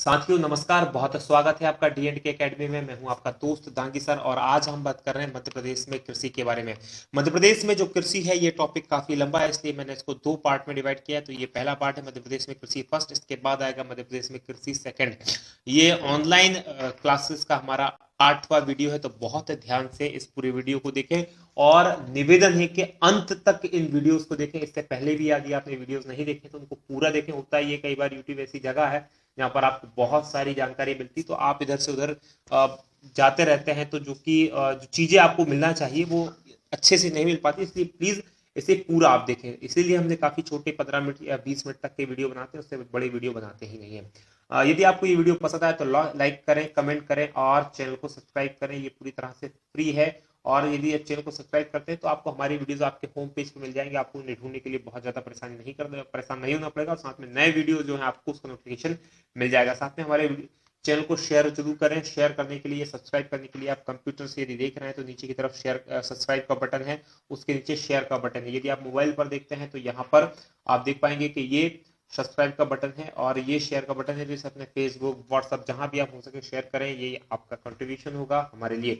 साथियों नमस्कार, बहुत स्वागत है आपका डी&के एकेडमी में। मैं हूं आपका दोस्त दांगी सर और आज हम बात कर रहे हैं मध्य प्रदेश में कृषि के बारे में। मध्य प्रदेश में जो कृषि है ये टॉपिक काफी लंबा है, इसलिए मैंने इसको दो पार्ट में डिवाइड किया है। तो ये पहला पार्ट है मध्य प्रदेश में कृषि फर्स्ट, इसके बाद आएगा मध्य प्रदेश में कृषि सेकंड। ये ऑनलाइन क्लासेस का हमारा 8वां वीडियो है, तो बहुत ध्यान से इस पूरे वीडियो को देखें और निवेदन है कि अंत तक इन वीडियोस को देखें। इससे पहले भी यदि आपने वीडियोस नहीं देखे तो उनको पूरा देखें। होता है ये कई बार यूट्यूब ऐसी जगह है जहां पर आपको बहुत सारी जानकारी मिलती, तो आप इधर से उधर जाते रहते हैं, तो जो चीजें आपको मिलना चाहिए वो अच्छे से नहीं मिल पाती। इसलिए प्लीज इसे पूरा आप देखें। इसीलिए हमने काफी छोटे 15 मिनट या 20 मिनट तक के वीडियो बनाते हैं, उससे बड़े वीडियो बनाते ही नहीं है। यदि आपको ये वीडियो पसंद आए तो लाइक करें, कमेंट करें और चैनल को सब्सक्राइब करें। ये पूरी तरह से फ्री है और यदि आप चैनल को सब्सक्राइब करते हैं तो आपको हमारी वीडियोस आपके होम पेज पे मिल जाएंगे। आपको उन्हें ढूंढने के लिए बहुत ज्यादा परेशान नहीं होना पड़ेगा और साथ में नए वीडियो जो है आपको उसका नोटिफिकेशन मिल जाएगा। साथ में हमारे चैनल को शेयर जरूर करें। शेयर करने के लिए, सब्सक्राइब करने के लिए आप कंप्यूटर से यदि देख रहे हैं तो नीचे की तरफ शेयर सब्सक्राइब का बटन है, उसके नीचे शेयर का बटन है। यदि आप मोबाइल पर देखते हैं तो यहाँ पर आप देख पाएंगे कि ये सब्सक्राइब का बटन है और ये शेयर का बटन है। जैसे अपने फेसबुक, व्हाट्सएप, जहां भी आप हो सके शेयर करें, ये आपका कंट्रीब्यूशन होगा हमारे लिए।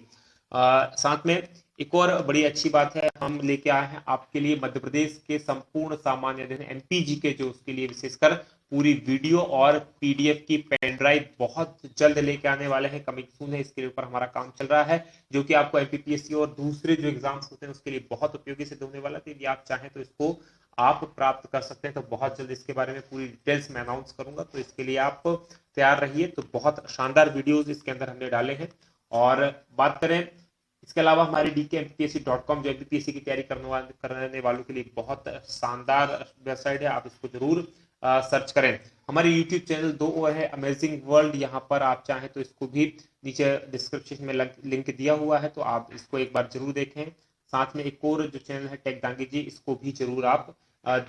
साथ में एक और बड़ी अच्छी बात है, हम लेके आए हैं आपके लिए मध्य प्रदेश के संपूर्ण सामान्य अध्ययन एमपीजी के, जो उसके लिए विशेषकर पूरी वीडियो और पीडीएफ की पेन ड्राइव बहुत जल्द लेके आने वाले हैं। कमिंग सून है, इसके ऊपर हमारा काम चल रहा है, जो कि आपको एमपीपीएससी और दूसरे जो एग्जाम्स होते हैं उसके लिए बहुत उपयोगी सिद्ध होने वाला है। यदि आप चाहें तो इसको आप प्राप्त कर सकते हैं। तो बहुत जल्द इसके बारे में पूरी डिटेल्स में अनाउंस करूंगा, तो इसके लिए आप तैयार रहिए। तो बहुत शानदार वीडियोज इसके अंदर हमने डाले हैं। और बात करें इसके अलावा हमारी DKMPSC.com जो एमपीपीएससी की तैयारी करने वालों के लिए बहुत शानदार वेबसाइट है, आप इसको जरूर सर्च करें। हमारे यूट्यूब चैनल दो और है, अमेजिंग वर्ल्ड, यहाँ पर आप चाहें तो इसको भी नीचे डिस्क्रिप्शन में लिंक दिया हुआ है, तो आप इसको एक बार जरूर देखें। साथ में एक और जो चैनल है टेक दांगी जी, इसको भी जरूर आप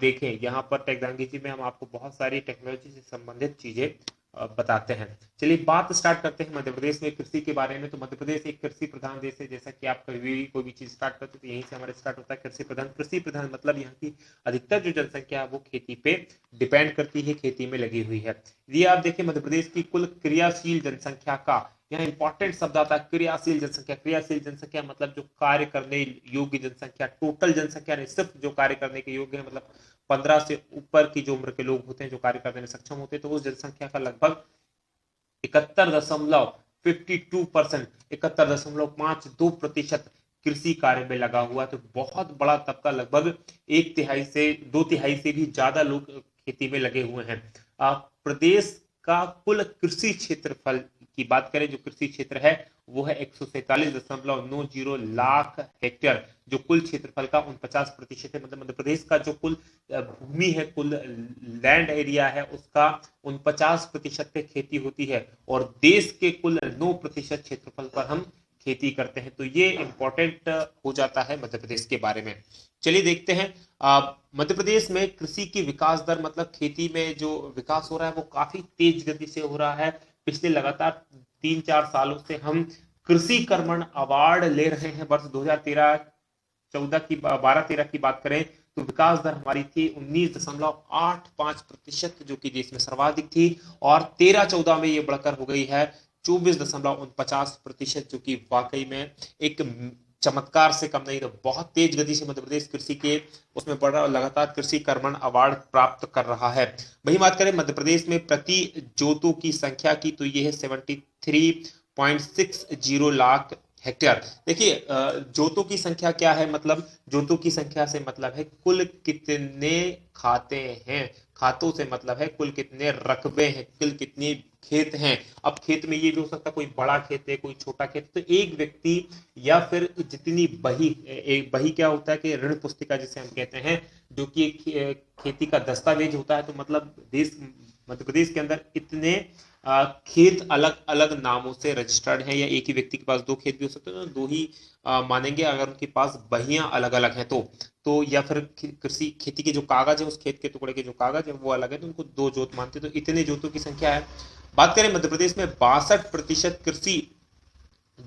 देखें। यहाँ पर टेक दांगी जी में हम आपको बहुत सारी टेक्नोलॉजी से संबंधित चीजें बताते हैं। चलिए बात स्टार्ट करते हैं मध्य प्रदेश में कृषि के बारे में। तो मध्य प्रदेश एक कृषि प्रधान देश है। जैसा कि आप कभी कोई भी चीज स्टार्ट करते हैं तो यहीं से हमारे स्टार्ट होता है कृषि प्रधान। कृषि प्रधान मतलब यहाँ की अधिकतर जो जनसंख्या है वो खेती पे डिपेंड करती है, खेती में लगी हुई है। ये आप देखिए मध्य प्रदेश की कुल क्रियाशील जनसंख्या का, यहाँ इंपॉर्टेंट शब्द आता है क्रियाशील जनसंख्या। क्रियाशील जनसंख्या मतलब जो कार्य करने योग्य जनसंख्या, टोटल जनसंख्या नहीं, सिर्फ जो कार्य करने के योग्य है, मतलब 15 से ऊपर की जो उम्र के लोग होते हैं जो कार्य करने में सक्षम होते हैं, तो उस जनसंख्या का लगभग 71.52%, 71.52% कृषि कार्य में लगा हुआ है। तो बहुत बड़ा तबका, लगभग एक तिहाई से दो तिहाई से भी ज्यादा लोग खेती में लगे हुए हैं। प्रदेश का कुल कृषि क्षेत्रफल की बात करें, जो कृषि क्षेत्र है वो है 147.90 लाख हेक्टेयर, जो कुल क्षेत्रफल का 49% है। मतलब मध्य प्रदेश का जो कुल भूमि है, कुल लैंड एरिया है, उसका 49% पे खेती होती है और देश के कुल 9% क्षेत्रफल पर हम खेती करते हैं। तो ये इंपॉर्टेंट हो जाता है मध्य प्रदेश के बारे में। चलिए देखते हैं मध्य प्रदेश में कृषि की विकास दर, मतलब खेती में जो विकास हो रहा है वो काफी तेज गति से हो रहा है। पिछले लगातार 3-4 सालों से हम कृषि कर्मण अवार्ड ले रहे हैं। वर्ष 2013-14 की 12-13 की बात करें तो विकास दर हमारी थी 19.85%, जो कि देश में सर्वाधिक थी, और 13-14 में ये बढ़कर हो गई है 24.49%, जो कि वाकई में एक चमत्कार से कम नहीं। तो बहुत तेज गति से मध्य प्रदेश कृषि के उसमें बढ़ रहा है और लगातार कृषि कर्मण अवार्ड प्राप्त कर रहा है। वही बात करें मध्य प्रदेश में प्रति जोतों की संख्या की, तो ये है 73.60 लाख हेक्टेयर। देखिए जोतों की संख्या क्या है, मतलब जोतों की संख्या से मतलब है कुल कितने खाते हैं, खातों से मतलब है कुल कितने रकबे हैं, कुल कितने खेत हैं। अब खेत में ये भी हो सकता है कोई बड़ा खेत है, कोई छोटा खेत, तो एक व्यक्ति या फिर जितनी बही, एक बही क्या होता है कि ऋण पुस्तिका जिसे हम कहते हैं, जो कि एक खेती का दस्तावेज होता है। तो मतलब देश मध्य प्रदेश के अंदर इतने खेत अलग अलग नामों से रजिस्टर्ड हैं, या एक ही व्यक्ति के पास दो खेत भी हो सकते हैं, दो ही मानेंगे अगर उनके पास बहियां अलग अलग हैं तो या फिर कृषि खेती के जो कागज है, उस खेत के टुकड़े के जो कागज है वो अलग है, तो उनको दो जोत मानते हैं। तो इतने जोतों की संख्या है। बात करें मध्य प्रदेश में 62% कृषि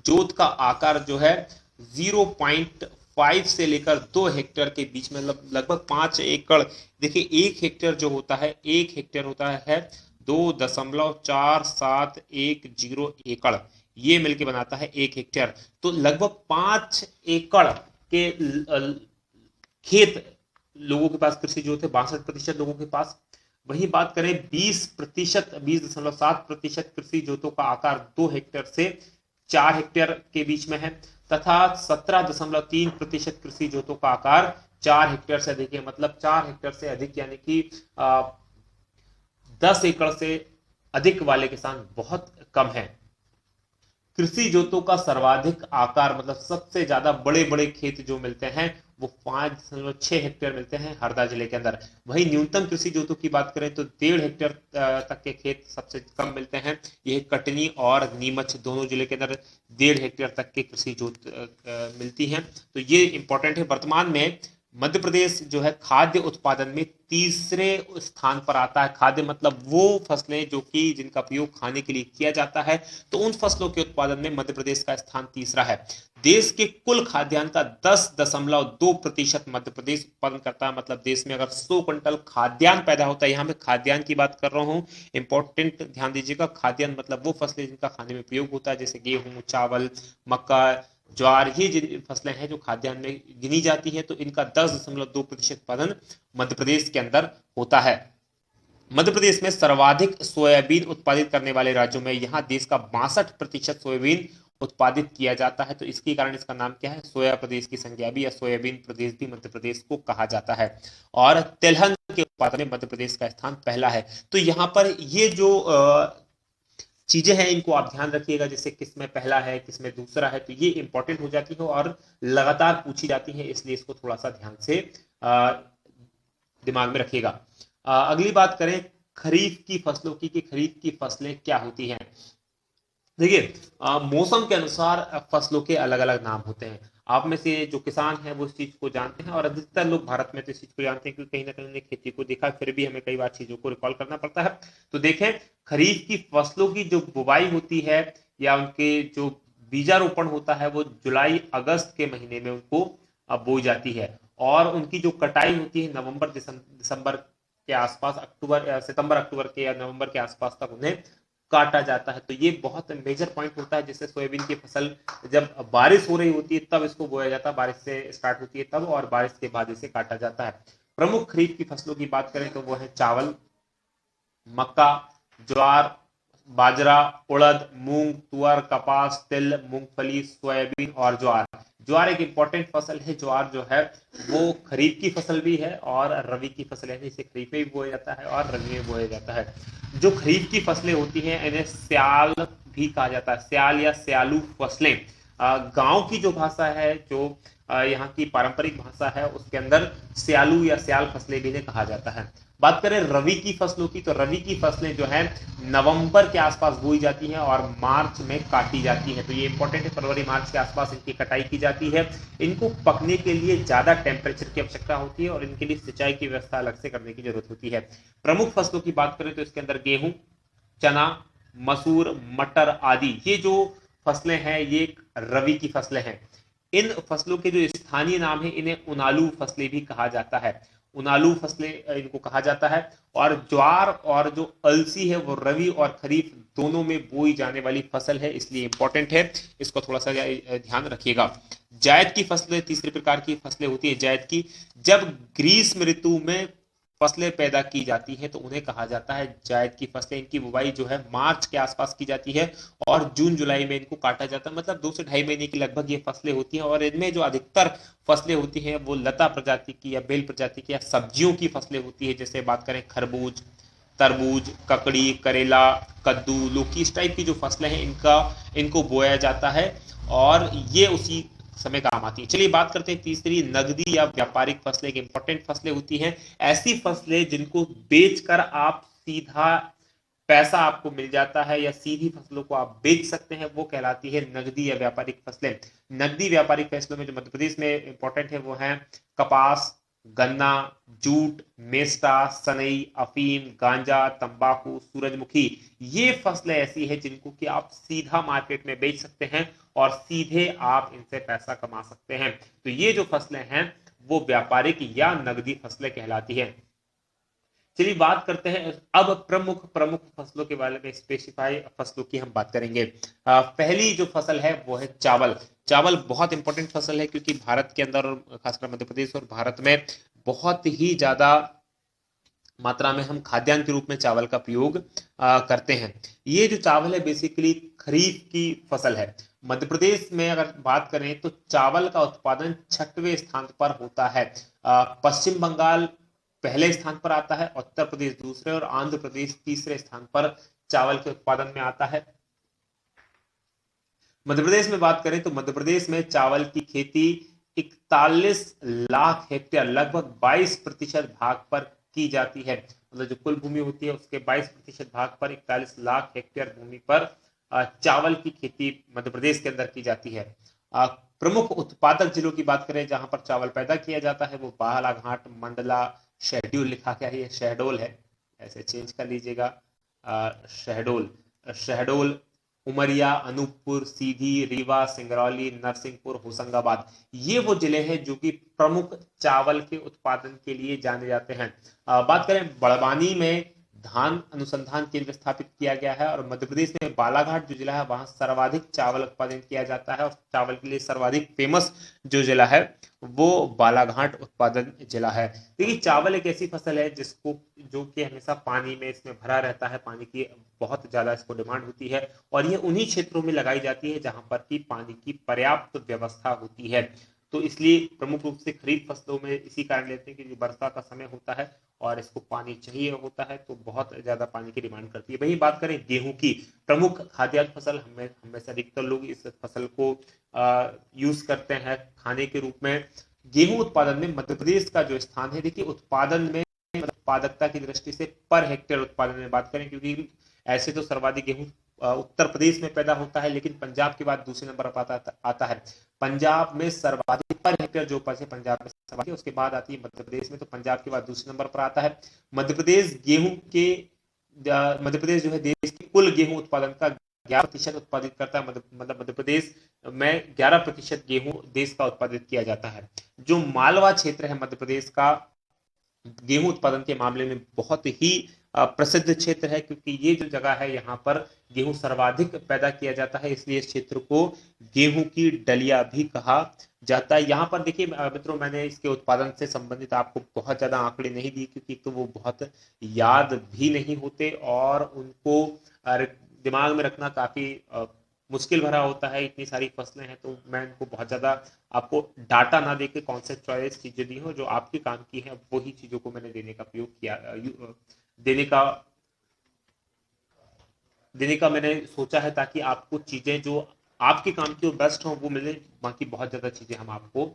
जोत का आकार जो है 0.5 से लेकर 2 हेक्टेयर के बीच में, लगभग 5 एकड़। देखिए एक हेक्टेयर जो होता है, 1 हेक्टेयर होता है 2.4710 एकड़, ये मिलके बनाता है 1 हेक्टेयर। तो लगभग 5 एकड़ के खेत लोगों के पास कृषि जो थे, 62% लोगों के पास। वही बात करें 20%, 20.7% कृषि जोतों का आकार 2 हेक्टेयर से 4 हेक्टेयर के बीच में है, तथा 17.3% कृषि जोतों का आकार 4 हेक्टेयर से अधिक है। मतलब 4 हेक्टेयर से अधिक यानी कि 10 एकड़ से अधिक वाले किसान बहुत कम है। कृषि जोतों का सर्वाधिक आकार मतलब सबसे ज्यादा बड़े बड़े खेत जो मिलते हैं वो 5.6 हेक्टेयर मिलते हैं हरदा जिले के अंदर। वही न्यूनतम कृषि जोतों की बात करें तो 1.5 हेक्टेयर तक के खेत सबसे कम मिलते हैं। यह कटनी और नीमच दोनों जिले के अंदर 1.5 हेक्टेयर तक की कृषि जोत मिलती हैं। तो ये इंपॉर्टेंट है। वर्तमान में मध्य प्रदेश जो है खाद्य उत्पादन में तीसरे स्थान पर आता है। खाद्य मतलब वो फसलें जो कि जिनका उपयोग खाने के लिए किया जाता है, तो उन फसलों के उत्पादन में मध्य प्रदेश का स्थान तीसरा है। देश के कुल खाद्यान्न का 10.2% मध्य प्रदेश उत्पादन करता है। मतलब देश में अगर 100 क्विंटल खाद्यान्न पैदा होता है, यहां मैं खाद्यान्न की बात कर रहा हूं, इंपॉर्टेंट ध्यान दीजिएगा। खाद्यान्न मतलब वो फसलें जिनका खाने में उपयोग होता है, जैसे गेहूं, चावल, मक्का, ज्वार, ये जिन फसलें हैं जो खाद्यान्न में गिनी जाती है, तो इनका 10.2% उत्पादन मध्य प्रदेश के अंदर होता है। मध्य प्रदेश में सर्वाधिक सोयाबीन उत्पादित करने वाले राज्यों में यहां देश का 62% सोयाबीन उत्पादित किया जाता है। तो इसके कारण इसका नाम क्या है, सोया प्रदेश की संज्ञा भी या सोयाबीन प्रदेश भी मध्य प्रदेश को कहा जाता है। और तिलहन के उत्पादन में मध्य प्रदेश का स्थान पहला है। तो यहां पर ये जो चीजें हैं इनको आप ध्यान रखिएगा, जैसे किसमें पहला है किसमें दूसरा है, तो ये इंपॉर्टेंट हो जाती है और लगातार पूछी जाती है, इसलिए इसको थोड़ा सा ध्यान से दिमाग में रखिएगा। अगली बात करें खरीफ की फसलों की कि खरीफ की फसलें क्या होती हैं। देखिए मौसम के अनुसार फसलों के अलग अलग नाम होते हैं। आप में से जो किसान हैं वो इस चीज को जानते हैं और अधिकतर लोग भारत में तो इस चीज को जानते हैं, क्योंकि कहीं ना कहीं उन्होंने खेती को देखा, फिर भी हमें कई बार चीजों को रिकॉल करना पड़ता है। तो देखें खरीफ की फसलों की जो बुवाई होती है या उनके जो बीजारोपण होता है वो जुलाई अगस्त के महीने में उनको बोई जाती है, और उनकी जो कटाई होती है नवंबर दिसंबर के आसपास, अक्टूबर सितंबर अक्टूबर के या नवंबर के आसपास तक उन्हें काटा जाता है। तो ये बहुत मेजर पॉइंट होता है। जैसे सोयाबीन की फसल जब बारिश हो रही होती है तब इसको बोया जाता है, बारिश से स्टार्ट होती है तब, और बारिश के बाद इसे काटा जाता है। प्रमुख खरीफ की फसलों की बात करें तो वो है चावल, मक्का, ज्वार, बाजरा, उड़द, मूंग, तुअर, कपास, तिल, मूंगफली, सोयाबीन और ज्वार। ज्वार एक इंपॉर्टेंट फसल है। ज्वार जो है वो खरीफ की फसल भी है और रबी की फसल है। इसे खरीफ में भी बोया जाता है और रबी में बोया जाता है। जो खरीफ की फसलें होती हैं इन्हें स्याल भी कहा जाता है, स्याल या स्यालू फसलें। गांव की जो भाषा है, जो यहाँ की पारंपरिक भाषा है, उसके अंदर स्यालू या स्याल फसलें भी इन्हें कहा जाता है। बात करें रबी की फसलों की, तो रबी की फसलें जो है नवंबर के आसपास बोई जाती हैं और मार्च में काटी जाती हैं। तो ये इंपॉर्टेंट है, फरवरी मार्च के आसपास इनकी कटाई की जाती है। इनको पकने के लिए ज्यादा टेम्परेचर की आवश्यकता होती है और इनके लिए सिंचाई की व्यवस्था अलग से करने की जरूरत होती है। प्रमुख फसलों की बात करें तो इसके अंदर गेहूं, चना, मसूर, मटर आदि ये जो फसलें हैं ये रबी की फसलें हैं। इन फसलों के जो स्थानीय नाम है इन्हें उनालू फसलें भी कहा जाता है। उनालू फसलें इनको कहा जाता है। और ज्वार और जो अलसी है वो रबी और खरीफ दोनों में बोई जाने वाली फसल है, इसलिए इंपॉर्टेंट है, इसको थोड़ा सा ध्यान रखिएगा। जायद की फसलें तीसरे प्रकार की फसलें होती है जायद की। जब ग्रीष्म ऋतु में फसलें पैदा की जाती हैं तो उन्हें कहा जाता है जायद की फसलें। इनकी बुवाई जो है मार्च के आसपास की जाती है और जून जुलाई में इनको काटा जाता है। मतलब 2 से 2.5 महीने की लगभग ये फसलें होती हैं। और इनमें जो अधिकतर फसलें होती हैं वो लता प्रजाति की या बेल प्रजाति की या सब्जियों की फसलें होती है। जैसे बात करें खरबूज, तरबूज, ककड़ी, करेला, कद्दू, लौकी, इस टाइप की जो फसलें हैं इनको बोया जाता है और ये उसी समय काम आती है। चलिए बात करते हैं तीसरी, नगदी या व्यापारिक फसलें। इंपॉर्टेंट फसलें होती हैं ऐसी फसलें जिनको बेचकर आप सीधा पैसा आपको मिल जाता है या सीधी फसलों को आप बेच सकते हैं, वो कहलाती है नगदी या व्यापारिक फसलें। नगदी व्यापारिक फसलों में जो मध्य प्रदेश में इंपॉर्टेंट है वो है कपास, गन्ना, जूट, मेस्टा, सनई, अफीम, गांजा, तंबाकू, सूरजमुखी। ये फसलें ऐसी हैं जिनको कि आप सीधा मार्केट में बेच सकते हैं और सीधे आप इनसे पैसा कमा सकते हैं। तो ये जो फसलें हैं वो व्यापारिक या नगदी फसलें कहलाती हैं। चलिए बात करते हैं अब प्रमुख प्रमुख फसलों के बारे में, स्पेसिफाई फसलों की हम बात करेंगे। पहली जो फसल है वो है चावल। चावल बहुत इंपॉर्टेंट फसल है क्योंकि भारत के अंदर और खासकर मध्य प्रदेश और भारत में बहुत ही ज्यादा मात्रा में हम खाद्यान्न के रूप में चावल का प्रयोग करते हैं। ये जो चावल है बेसिकली खरीफ की फसल है। मध्य प्रदेश में अगर बात करें तो चावल का उत्पादन 6वें स्थान पर होता है। पश्चिम बंगाल पहले स्थान पर आता है, उत्तर प्रदेश दूसरे और आंध्र प्रदेश तीसरे स्थान पर चावल के उत्पादन में आता है। मध्य प्रदेश में बात करें तो मध्य प्रदेश में चावल की खेती 41 लाख हेक्टेयर लगभग 22% भाग पर की जाती है। मतलब जो कुल भूमि होती है उसके 22% भाग पर 41 लाख हेक्टेयर भूमि पर चावल की खेती मध्य प्रदेश के अंदर की जाती है। प्रमुख उत्पादक जिलों की बात करें जहां पर चावल पैदा किया जाता है वो बालाघाट, मंडला, शहडोल लिखा गया है, ये शहडोल है, ऐसे चेंज कर लीजिएगा, शहडोल, शहडोल, उमरिया, अनूपपुर, सीधी, रीवा, सिंगरौली, नरसिंहपुर, होशंगाबाद, ये वो जिले हैं जो कि प्रमुख चावल के उत्पादन के लिए जाने जाते हैं। बात करें बड़वानी में धान अनुसंधान केंद्र स्थापित किया गया है और मध्य प्रदेश में बालाघाट जो जिला है वहां सर्वाधिक चावल उत्पादन किया जाता है और चावल के लिए सर्वाधिक फेमस जो जिला है वो बालाघाट उत्पादन जिला है। देखिए चावल एक ऐसी फसल है जिसको जो कि हमेशा पानी में इसमें भरा रहता है, पानी की बहुत ज्यादा इसको डिमांड होती है और ये उन्हीं क्षेत्रों में लगाई जाती है जहां पर की पानी की पर्याप्त व्यवस्था होती है। तो इसलिए प्रमुख रूप से खरीफ फसलों में इसी कारण लेते हैं कि बरसात का समय होता है और इसको पानी चाहिए होता है तो बहुत ज्यादा पानी की डिमांड करती है। वही बात करें गेहूं की, प्रमुख खाद्यान्न फसल, हमें से अधिकतर लोग इस फसल को यूज करते हैं खाने के रूप में। गेहूं उत्पादन में मध्य प्रदेश का जो स्थान है, देखिए उत्पादन में उत्पादकता की दृष्टि से पर हेक्टेयर उत्पादन में बात करें क्योंकि ऐसे तो सर्वाधिक गेहूं उत्तर प्रदेश में पैदा होता है लेकिन पंजाब के बाद दूसरे नंबर पर आता है। पंजाब में सर्वाधिक पर हेक्टेयर जो उपज है पंजाब में सर्वाधिक, उसके बाद आती है मध्य प्रदेश में, तो पंजाब के बाद दूसरे नंबर पर आता है। मध्य प्रदेश मध्य प्रदेश जो है देश के कुल गेहूं उत्पादन का 11% उत्पादित करता है। मतलब मध्य प्रदेश में 11% गेहूं देश का उत्पादित किया जाता है। जो मालवा क्षेत्र है मध्य प्रदेश का गेहूं उत्पादन के मामले में बहुत ही प्रसिद्ध क्षेत्र है क्योंकि ये जो जगह है यहाँ पर गेहूं सर्वाधिक पैदा किया जाता है, इसलिए इस क्षेत्र को गेहूं की डलिया भी कहा जाता है। यहाँ पर देखिए मित्रों, मैंने इसके उत्पादन से संबंधित आपको बहुत ज्यादा आंकड़े नहीं दिए क्योंकि तो वो बहुत याद भी नहीं होते और उनको दिमाग में रखना काफी मुश्किल भरा होता है। इतनी सारी फसलें हैं तो मैं इनको बहुत ज्यादा आपको डाटा ना देके कौन से चॉइस चीजें दी हो जो आपके काम की है वही चीजों को मैंने देने का प्रयोग किया, देने का मैंने सोचा है ताकि आपको चीजें जो आपके काम की बेस्ट हो वो मिले। बाकी बहुत ज्यादा चीजें हम आपको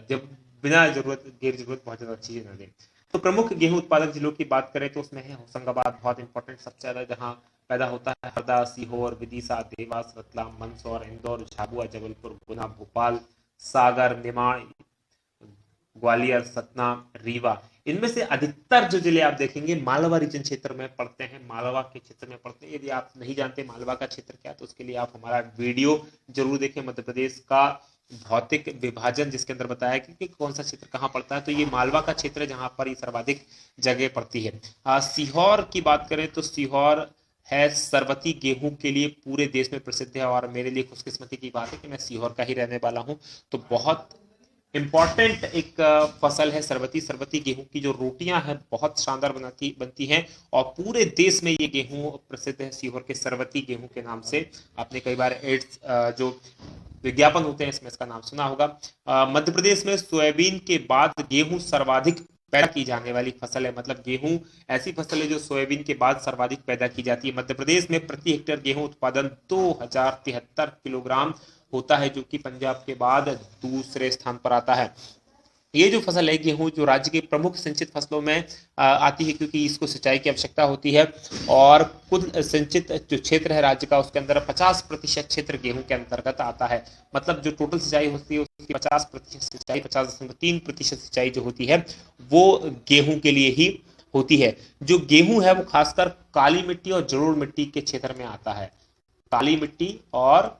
जब बिना जरूरत गैर जरूरत बहुत ज्यादा चीजें ना दें। तो प्रमुख गेहूं उत्पादक जिलों की बात करें तो उसमें है होशंगाबाद बहुत इंपॉर्टेंट, सबसे ज्यादा जहां पैदा होता है, हरदा, सीहोर, विदिशा, देवास, रतलाम, मंदसौर, इंदौर, झाबुआ, जबलपुर, गुना, भोपाल, सागर, निमाड़, ग्वालियर, सतना, रीवा। इनमें से अधिकतर जो जिले आप देखेंगे मालवा रीजन क्षेत्र में पड़ते हैं, मालवा के क्षेत्र में पड़ते हैं। यदि आप नहीं जानते मालवा का क्षेत्र क्या तो उसके लिए आप हमारा वीडियो जरूर देखें, मध्य प्रदेश का भौतिक विभाजन, जिसके अंदर बताया कि कौन सा क्षेत्र कहाँ पड़ता है। तो ये मालवा का क्षेत्र है जहां पर ये सर्वाधिक जगह पड़ती है। सीहोर की बात करें तो सीहोर है सरबती गेहूं के लिए पूरे देश में प्रसिद्ध है और मेरे लिए खुशकिस्मती की बात है कि मैं सीहोर का ही रहने वाला हूं। तो बहुत इंपॉर्टेंट एक फसल है सरबती। सरबती गेहूं की जो रोटियां हैं बहुत शानदार बनती हैं और पूरे देश में ये गेहूं प्रसिद्ध है सीहोर के सरबती गेहूं के नाम से। आपने कई बार एड्स जो विज्ञापन होते हैं इसमें इसका नाम सुना होगा। मध्य प्रदेश में सोयाबीन के बाद गेहूं सर्वाधिक पैदा की जाने वाली फसल है। मतलब गेहूं ऐसी फसल है जो सोयाबीन के बाद सर्वाधिक पैदा की जाती है। मध्य प्रदेश में प्रति हेक्टेयर गेहूं उत्पादन 2073 किलोग्राम होता है जो कि पंजाब के बाद दूसरे स्थान पर आता है। ये जो फसल है गेहूं जो राज्य के प्रमुख सिंचित फसलों में आती है क्योंकि इसको सिंचाई की आवश्यकता होती है और कुल सिंचित जो क्षेत्र है राज्य का उसके अंदर 50% क्षेत्र गेहूं के अंतर्गत आता है। मतलब जो टोटल सिंचाई होती है उसकी 50% सिंचाई 50.3% सिंचाई जो होती है वो गेहूं के लिए ही होती है। जो गेहूं है वो खासकर काली मिट्टी और जलोढ़ मिट्टी के क्षेत्र में आता है। काली मिट्टी और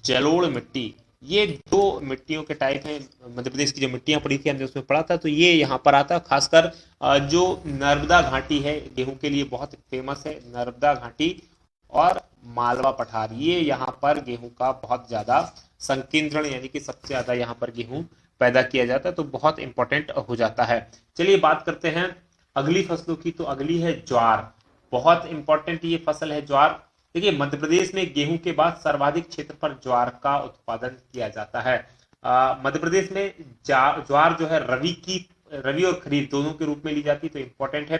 जलोढ़ मिट्टी ये दो मिट्टियों के टाइप हैं। मध्य प्रदेश की जो मिट्टियां पड़ी थी हमने उसमें पढ़ा था, तो ये यहाँ पर आता है। खासकर जो नर्मदा घाटी है गेहूं के लिए बहुत फेमस है, नर्मदा घाटी और मालवा पठार, ये यहाँ पर गेहूं का बहुत ज्यादा संकेंद्रण यानी कि सबसे ज्यादा यहाँ पर गेहूं पैदा किया जाता है, तो बहुत इंपॉर्टेंट हो जाता है। चलिए बात करते हैं अगली फसलों की। तो अगली है ज्वार। बहुत इंपॉर्टेंट ये फसल है ज्वार। देखिए मध्य प्रदेश में गेहूं के बाद सर्वाधिक क्षेत्र पर ज्वार का उत्पादन किया जाता है। मध्य प्रदेश में ज्वार जो है रवि और खरीफ दोनों के रूप में ली जाती है, तो इंपॉर्टेंट है।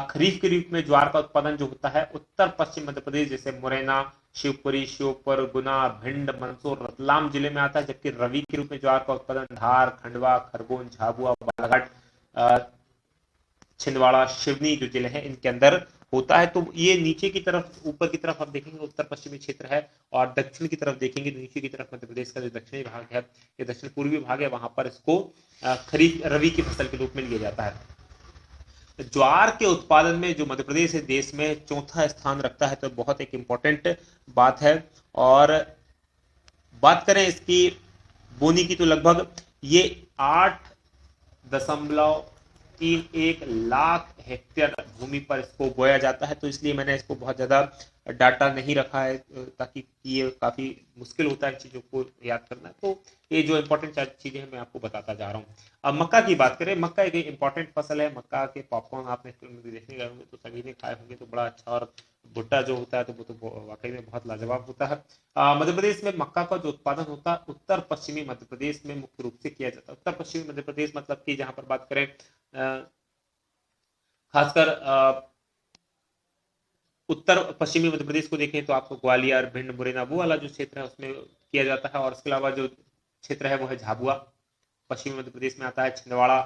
खरीफ के रूप में ज्वार का उत्पादन जो होता है उत्तर पश्चिम मध्य प्रदेश जैसे मुरैना, शिवपुरी, श्योपुर, गुना, भिंड, मंदसौर, रतलाम जिले में आता है। जबकि रवि के रूप में ज्वार का उत्पादन धार, खंडवा, खरगोन, झाबुआ, बालाघाट, छिंदवाड़ा, सिवनी जो जिले हैं इनके अंदर होता है। तो ये नीचे की तरफ, ऊपर की तरफ आप देखेंगे उत्तर पश्चिमी क्षेत्र है, और दक्षिण की तरफ देखेंगे तो नीचे की तरफ मध्य प्रदेश का जो दक्षिणी भाग है, ये दक्षिण पूर्वी भाग है, वहां पर इसको खरीफ रवि की फसल के रूप में लिया जाता है। ज्वार के उत्पादन में जो मध्य प्रदेश है देश में चौथा स्थान रखता है, तो बहुत एक इंपॉर्टेंट बात है। और बात करें इसकी बोनी की, तो लगभग ये 8.31 लाख हेक्टेयर भूमि पर इसको बोया जाता है। तो इसलिए मैंने इसको बहुत ज्यादा डाटा नहीं रखा है, ताकि ये काफी मुश्किल होता है इन चीजों को याद करना। तो ये जो इंपॉर्टेंट चीजें हैं मैं आपको बताता जा रहा हूँ। अब मक्का की बात करें, मक्का एक इंपॉर्टेंट फसल है। मक्का के पॉपकॉर्न आपने फिल्म में देखने गए होंगे तो सभी ने खाए होंगे, तो बड़ा अच्छा, और भुट्टा जो होता है तो वो तो वाकई में बहुत लाजवाब होता है। मध्य प्रदेश में मक्का का जो उत्पादन होता है उत्तर पश्चिमी मध्य प्रदेश में मुख्य रूप से किया जाता है। उत्तर पश्चिमी मध्य प्रदेश मतलब कि जहां पर बात करें खासकर उत्तर पश्चिमी मध्य प्रदेश को देखें तो आपको ग्वालियर, भिंड, मुरैना वो वाला जो क्षेत्र है उसमें किया जाता है। और इसके अलावा जो क्षेत्र है वो है झाबुआ, पश्चिमी मध्य प्रदेश में आता है। छिंदवाड़ा,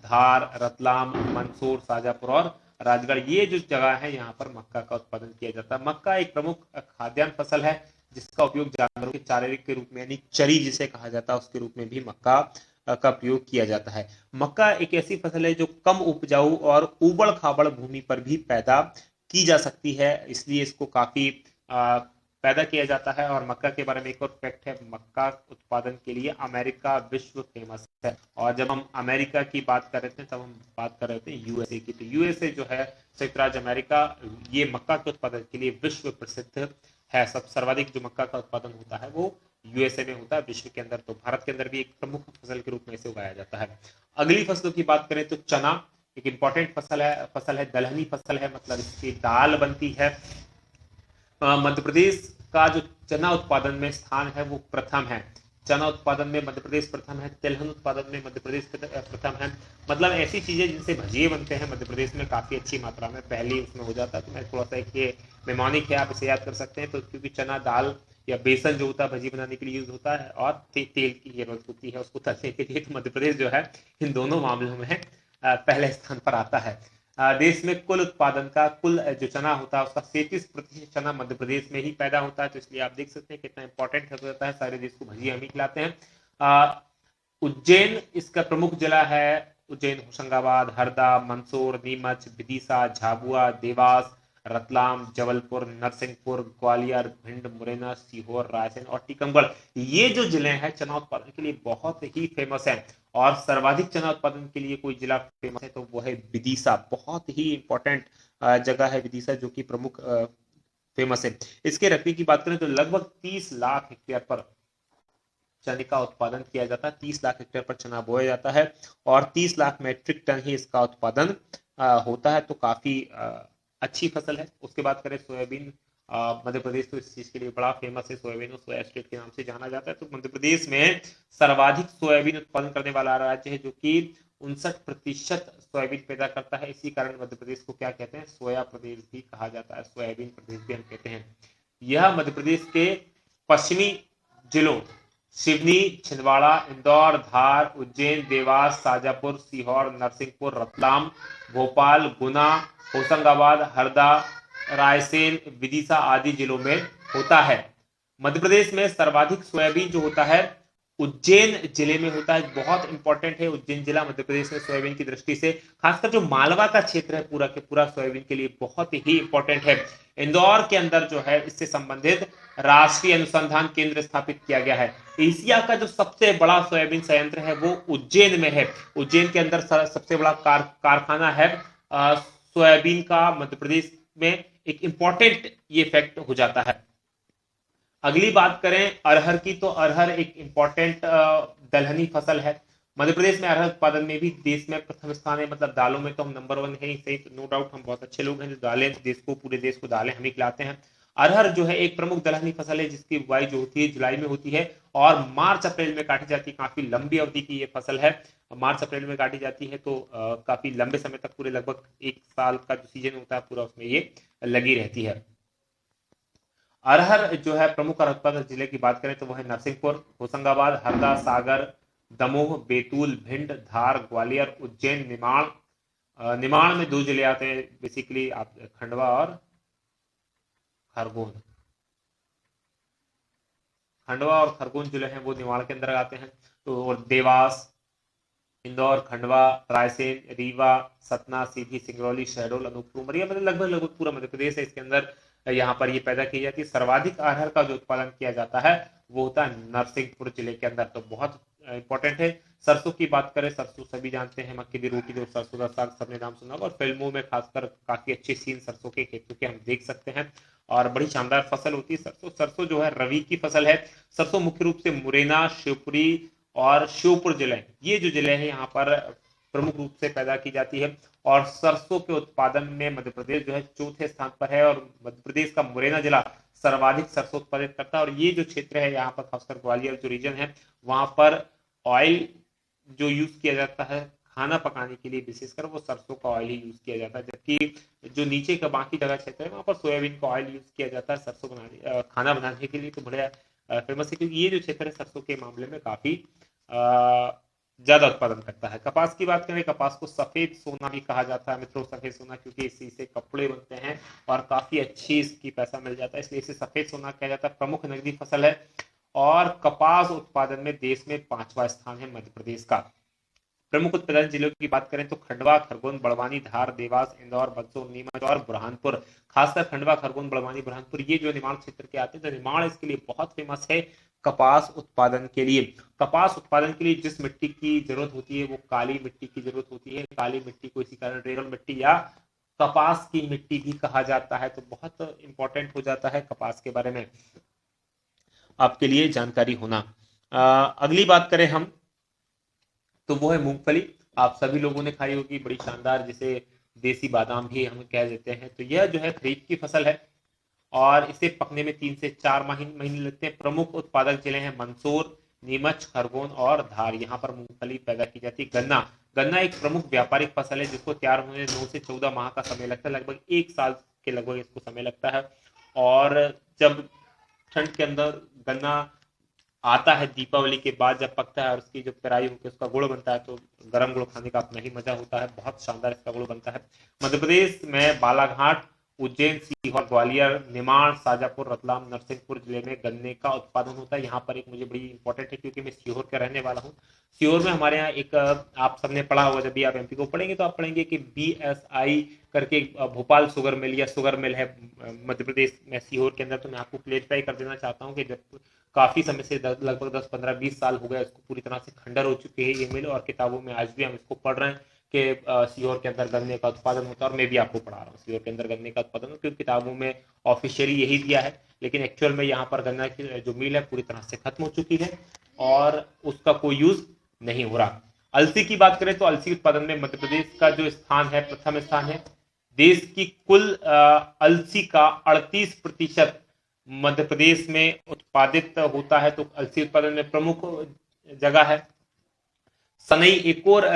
धार, रतलाम, मंदसौर, शाजापुर और राजगढ़, ये जो जगह है यहाँ पर मक्का का उत्पादन किया जाता है। मक्का एक प्रमुख खाद्यान्न फसल है जिसका उपयोग जानवरों के चारे के रूप में यानी चरी जिसे कहा जाता है उसके रूप में भी मक्का का प्रयोग किया जाता है। मक्का एक ऐसी फसल है जो कम उपजाऊ और उबड़ खाबड़ भूमि पर भी पैदा की जा सकती है, इसलिए इसको काफी पैदा किया जाता है। और मक्का के बारे में एक और फैक्ट है, मक्का उत्पादन के लिए अमेरिका विश्व फेमस है। और जब हम अमेरिका की बात कर रहे थे तब हम बात कर रहे थे यूएसए की। तो यूएसए जो है संयुक्त राज्य अमेरिका, ये मक्का के उत्पादन के लिए विश्व प्रसिद्ध है। सब सर्वाधिक जो मक्का का उत्पादन होता है वो यूएसए में होता है विश्व के अंदर। तो भारत के अंदर भी एक प्रमुख फसल के रूप में इसे उगाया जाता है। अगली फसलों की बात करें तो चना एक इंपॉर्टेंट फसल है, दलहनी फसल है, मतलब इसकी दाल बनती है। मध्य प्रदेश का जो चना उत्पादन में स्थान है वो प्रथम है। चना उत्पादन में मध्य प्रदेश प्रथम है, तिलहन उत्पादन में मध्य प्रदेश प्रथम है। मतलब ऐसी चीजें जिनसे भजिए बनते हैं मध्य प्रदेश में काफी अच्छी मात्रा में पहले उसमें हो जाता है। तो मैं थोड़ा सा एक ये मेमोनिक है, आप इसे याद कर सकते हैं। तो क्योंकि चना दाल या बेसन जो होता है भजी बनाने के लिए यूज होता है, और तेल की जरूरत होती है उसको तलने के लिए, तो मध्य प्रदेश जो है इन दोनों मामलों में पहले स्थान पर आता है। देश में कुल उत्पादन का कुल जो चना होता है उसका 37% चना मध्य प्रदेश में ही पैदा होता है। तो इसलिए आप देख सकते हैं कितना इंपॉर्टेंट हो जाता है, सारे देश को भजिया हम ही खिलाते हैं। उज्जैन इसका प्रमुख जिला है। उज्जैन, होशंगाबाद, हरदा, मंदसौर, नीमच, विदिशा, झाबुआ, देवास, रतलाम, जबलपुर, नरसिंहपुर, ग्वालियर, भिंड, मुरैना, सीहोर, रायसेन और टीकमगढ़, ये जो जिले हैं चना उत्पादन के लिए बहुत ही फेमस है। और सर्वाधिक चना उत्पादन के लिए कोई जिला फेमस है तो वो है विदिशा। बहुत ही इंपॉर्टेंट जगह है विदिशा, जो कि प्रमुख फेमस है। इसके रकबे की बात करें तो लगभग 30 लाख हेक्टेयर पर चने का उत्पादन किया जाता है। 30 लाख हेक्टेयर पर चना बोया जाता है और 30 लाख मेट्रिक टन ही इसका उत्पादन होता है। तो काफी अच्छी फसल है। उसके बाद करें सोयाबीन, मध्य प्रदेश तो इस चीज के लिए बड़ा फेमस है, सोयाबीन और सोया स्टेट के नाम से जाना जाता है। तो मध्य प्रदेश में सर्वाधिक सोयाबीन उत्पादन करने वाला राज्य है, जो कि 59% सोयाबीन पैदा करता है। इसी कारण मध्य प्रदेश को क्या कहते हैं, सोया प्रदेश भी कहा जाता है, सोयाबीन प्रदेश भी हम कहते हैं। यह मध्य प्रदेश के पश्चिमी जिलों सिवनी, छिंदवाड़ा, इंदौर, धार, उज्जैन, देवास, शाजापुर, सीहोर, नरसिंहपुर, रतलाम, भोपाल, गुना, होशंगाबाद, हरदा, रायसेन, विदिशा आदि जिलों में होता है। मध्य प्रदेश में सर्वाधिक सोयाबीन जो होता है उज्जैन जिले में होता है। बहुत इंपॉर्टेंट है उज्जैन जिला मध्य प्रदेश में सोयाबीन की दृष्टि से। खासकर जो मालवा का क्षेत्र है पूरा के पूरा सोयाबीन के लिए बहुत ही इंपॉर्टेंट है। इंदौर के अंदर जो है इससे संबंधित राष्ट्रीय अनुसंधान केंद्र स्थापित किया गया है। एशिया का जो सबसे बड़ा सोयाबीन संयंत्र है वो उज्जैन में है। उज्जैन के अंदर सबसे बड़ा कारखाना है सोयाबीन का मध्य प्रदेश में। एक इंपॉर्टेंट ये फैक्ट हो जाता है। अगली बात करें अरहर की, तो अरहर एक इंपॉर्टेंट दलहनी फसल है। मध्य प्रदेश में अरहर उत्पादन में भी देश में प्रथम स्थान है। मतलब दालों में तो हम नंबर 1 है ही सही, तो नो डाउट हम बहुत अच्छे लोग हैं जो दालें देश को, पूरे देश को दालें हम ही खिलाते हैं। अरहर जो है एक प्रमुख दलहनी फसल है जिसकी बुआई जो होती है जुलाई में होती है और मार्च अप्रैल में काटी जाती है। काफी लंबी अवधि की ये फसल है। मार्च अप्रैल में काटी जाती है तो काफी लंबे समय तक, पूरे लगभग 1 साल का जो सीजन होता है पूरा, उसमें ये लगी रहती है। अरहर जो है प्रमुख उत्पादक जिले की बात करें तो वो है नरसिंहपुर, होशंगाबाद, हरदा, सागर, दमोह, बैतूल, भिंड, धार, ग्वालियर, उज्जैन, निमाड़। निमाड़ में 2 जिले आते हैं बेसिकली, आप खंडवा और खरगोन। खंडवा और खरगोन जिले हैं वो निमाड़ के अंदर आते हैं। तो और देवास, इंदौर, खंडवा, रायसेन, रीवा, सतना, सीधी, सिंगरौली, शहडोल, अनूपपुर, उमरिया, मतलब लगभग लगभग पूरा मध्य प्रदेश है इसके अंदर। यहाँ पर ये पैदा की जाती है। सर्वाधिक अरहर का जो उत्पादन किया जाता है वो होता है नरसिंहपुर जिले के अंदर। तो बहुत इंपॉर्टेंट है। सरसों की बात करें, सरसों सभी जानते हैं, मक्की की रोटी जो सरसों का साग सबने नाम सुना होगा, और फिल्मों में खासकर काफी अच्छे सीन सरसों के खेतों के हम देख सकते हैं और बड़ी शानदार फसल होती है सरसों। सरसों जो है रबी की फसल है। सरसों मुख्य रूप से मुरैना, शिवपुरी और श्योपुर जिले, ये जो जिले हैं यहाँ पर प्रमुख रूप से पैदा की जाती है। और सरसों के उत्पादन में मध्य प्रदेश जो है 4थे स्थान पर है और मध्य प्रदेश का मुरैना जिला सर्वाधिक सरसों उत्पादित करता है। और ये जो क्षेत्र है यहाँ पर खासकर ग्वालियर जो रीजन है वहां पर ऑयल जो यूज किया जाता है खाना पकाने के लिए, विशेषकर वो सरसों का ऑयल ही यूज किया जाता है। जबकि जो नीचे का बाकी जगह क्षेत्र है वहां पर सोयाबीन का ऑयल यूज किया जाता है सरसों बनाने, खाना बनाने के लिए। तो बड़े फेमस है क्योंकि ये जो क्षेत्र है सरसों के मामले में काफी ज्यादा उत्पादन करता है। कपास की बात करें, कपास को सफेद सोना भी कहा जाता है मित्रों, सफेद सोना, क्योंकि इसी से कपड़े बनते हैं और काफी अच्छी इसकी पैसा मिल जाता है, इसलिए इसे सफेद सोना कहा जाता है। प्रमुख नकदी फसल है और कपास उत्पादन में देश में 5वां स्थान है मध्य प्रदेश का। प्रमुख उत्पादन जिलों की बात करें तो खंडवा, खरगोन, बड़वानी, धार, देवास, इंदौर, बक्सर, नीमच और बुरहानपुर। खासकर खंडवा, खरगोन, बड़वानी, बुरहानपुर ये जो निमाड़ क्षेत्र के आते हैं, तो निमाड़ इसके लिए बहुत फेमस है कपास उत्पादन के लिए। कपास उत्पादन के लिए जिस मिट्टी की जरूरत होती है वो काली मिट्टी की जरूरत होती है। काली मिट्टी को इसी कारण रेगल मिट्टी या कपास की मिट्टी भी कहा जाता है। तो बहुत इंपॉर्टेंट हो जाता है कपास के बारे में आपके लिए जानकारी होना। अगली बात करें हम तो वो है मूंगफली। आप सभी लोगों ने खाई होगी, बड़ी शानदार, जिसे देसी बादाम भी हम कह देते हैं। तो यह जो है खरीफ की फसल है और इसे पकने में 3 से 4 महीने लगते हैं। प्रमुख उत्पादक जिले हैं मंदसौर, नीमच, खरगोन और धार। यहाँ पर मूंगफली पैदा की जाती है। गन्ना, गन्ना एक प्रमुख व्यापारिक फसल है जिसको तैयार होने 9 से 14 माह का समय लगता है, लगभग 1 साल के लगभग इसको समय लगता है। और जब ठंड के अंदर गन्ना आता है दीपावली के बाद जब पकता है और उसकी जो पेराई होकर उसका गुड़ बनता है, तो गरम गुड़ खाने का अपना ही मजा होता है। बहुत शानदार इसका गुड़ बनता है। मध्य प्रदेश में बालाघाट, उज्जैन, सीहोर, ग्वालियर, निमाड़, शाजापुर, रतलाम, नरसिंहपुर जिले में गन्ने का उत्पादन होता है। यहाँ पर एक मुझे बड़ी इंपॉर्टेंट है क्योंकि मैं सीहोर का रहने वाला हूँ। सीहोर में हमारे यहाँ एक, आप सबने पढ़ा होगा, जब भी आप एमपी को पढ़ेंगे तो आप पढ़ेंगे कि BSI करके भोपाल शुगर मिल या शुगर मिल है मध्य प्रदेश में सीहोर के अंदर। तो मैं आपको क्लियरिफाई कर देना चाहता हूँ कि जब काफी समय से लगभग 10, 15, 20 साल हो गए इसको पूरी तरह से खंडर हो चुके हैं ये मिल, और किताबों में आज भी हम इसको पढ़ रहे हैं कि सीहोर के अंदर गन्ने का उत्पादन होता है। और मैं भी आपको पढ़ा रहा हूँ सीहोर के अंदर गन्ने का उत्पादन, क्योंकि किताबों में ऑफिशियली यही दिया है, लेकिन एक्चुअल में यहाँ पर गन्ना की जो मिल है पूरी तरह से खत्म हो चुकी है और उसका कोई यूज नहीं हो रहा। अलसी की बात करें तो अलसी उत्पादन में मध्य प्रदेश का जो स्थान है, प्रथम स्थान है। देश की कुल अलसी का 38% मध्य प्रदेश में उत्पादित होता है। तो अलसी उत्पादन में प्रमुख जगह है। सनई एक और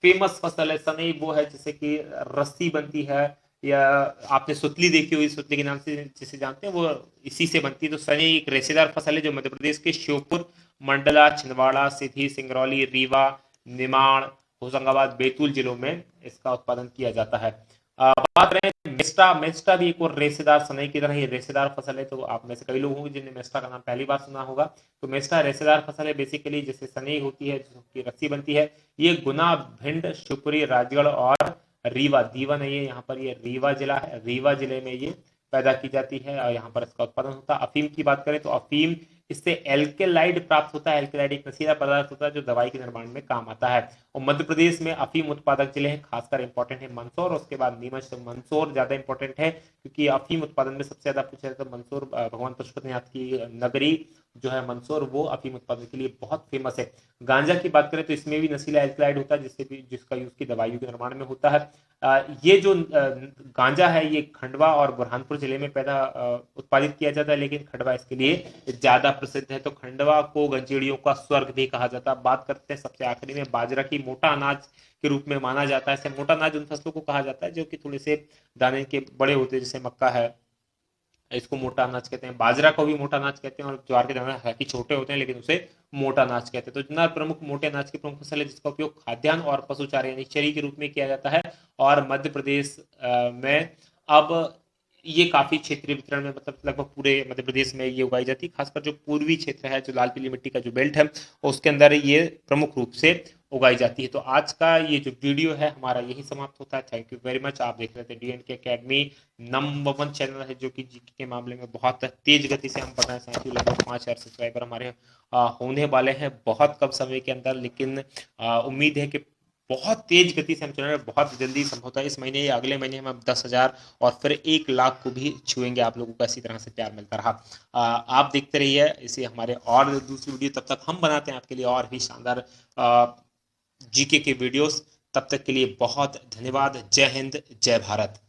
फेमस फसल है। सनई वो है जिससे कि रस्सी बनती है, या आपने सुतली देखी हुई, सुतली के नाम से जिसे जानते हैं, वो इसी से बनती है। तो सनई एक रेशेदार फसल है जो मध्य प्रदेश के श्योपुर, मंडला, छिंदवाड़ा, सीधी, सिंगरौली, रीवा, निमाड़, होशंगाबाद, बैतूल जिलों में इसका उत्पादन किया जाता है। बात करें मेस्टा, मेस्टा भी एक और रेशेदार सनई की तरह ही रेशेदार फसल है। तो आप में से कई लोग होंगे जिन्हें मेस्टा का नाम पहली बार सुना होगा। तो मेस्टा रेशेदार फसल है बेसिकली, जिससे सनई होती है, जिसकी रस्सी बनती है। ये गुना, भिंड, शिवपुरी, राजगढ़ और रीवा, दीवा नहीं है यहाँ पर, ये रीवा जिला है, रीवा जिले में ये पैदा की जाती है और यहाँ पर इसका उत्पादन होता है। अफीम की बात करें तो अफीम, इससे एल्केलाइड प्राप्त होता है। एल्केलाइड एक नशीला पदार्थ होता है जो दवाई के निर्माण में काम आता है। और मध्य प्रदेश में अफीम उत्पादक जिले हैं, खासकर इंपॉर्टेंट है मंदसौर, उसके बाद नीमच। तो मंदसौर ज्यादा इंपॉर्टेंट है क्योंकि अफीम उत्पादन में सबसे ज्यादा पूछा जाता है। तो मंदसौर भगवान पशुपतिनाथ की नगरी जो है मंदसौर, वो अफीम उत्पादन के लिए बहुत फेमस है। गांजा की बात करें तो इसमें भी नशीला एल्कलाइड होता है जिसका यूज की दवाइयों के निर्माण में होता है। ये जो गांजा है ये खंडवा और बुरहानपुर जिले में पैदा उत्पादित किया जाता है, लेकिन खंडवा इसके लिए ज्यादा प्रसिद्ध है। तो खंडवा को गंजेड़ियों का स्वर्ग भी कहा जाता है। बात करते हैं सबसे आखिरी में बाजरा की। मोटा अनाज के रूप में माना जाता है। मोटा अनाज उन फसलों को कहा जाता है जो कि थोड़े से दाने के बड़े होते हैं, जैसे मक्का है, इसको मोटा अनाज कहते हैं। बाजरा को भी मोटा अनाज कहते हैं। और ज्वार के दाने हालांकि छोटे होते हैं लेकिन उसे मोटा अनाज कहते हैं। तो इतना प्रमुख मोटे अनाज की प्रमुख फसल है जिसका उपयोग खाद्यान्न और पशुचारे यानी चरी के रूप में किया जाता है। और मध्य प्रदेश में अब ये काफी क्षेत्रीय वितरण में, मतलब लगभग पूरे मध्य प्रदेश में ये उगाई जाती है। खासकर जो पूर्वी क्षेत्र है, जो लाल पीली मिट्टी का जो बेल्ट है, उसके अंदर ये प्रमुख रूप से उगाई जाती है। तो आज का ये जो वीडियो है हमारा यही समाप्त होता है। Thank you very much. आप देख रहे थे डीएनके एकेडमी, नंबर 1 चैनल है जो कि जीके के मामले में बहुत तेज गति से हम पढ़ रहे हैं। लगभग 5,000 सब्सक्राइबर हमारे होने वाले हैं बहुत कम समय के अंदर, लेकिन उम्मीद है कि बहुत तेज गति से हम चल रहे हैं। बहुत जल्दी संभवतः इस महीने या अगले महीने हम 10,000 और फिर 1 लाख को भी छुएंगे। आप लोगों को इसी तरह से प्यार मिलता रहा। आप देखते रहिए इसे हमारे और दूसरी वीडियो। तब तक हम बनाते हैं आपके लिए और भी शानदार जीके के वीडियोस। तब तक के लिए बहुत धन्यवाद। जय हिंद, जय भारत।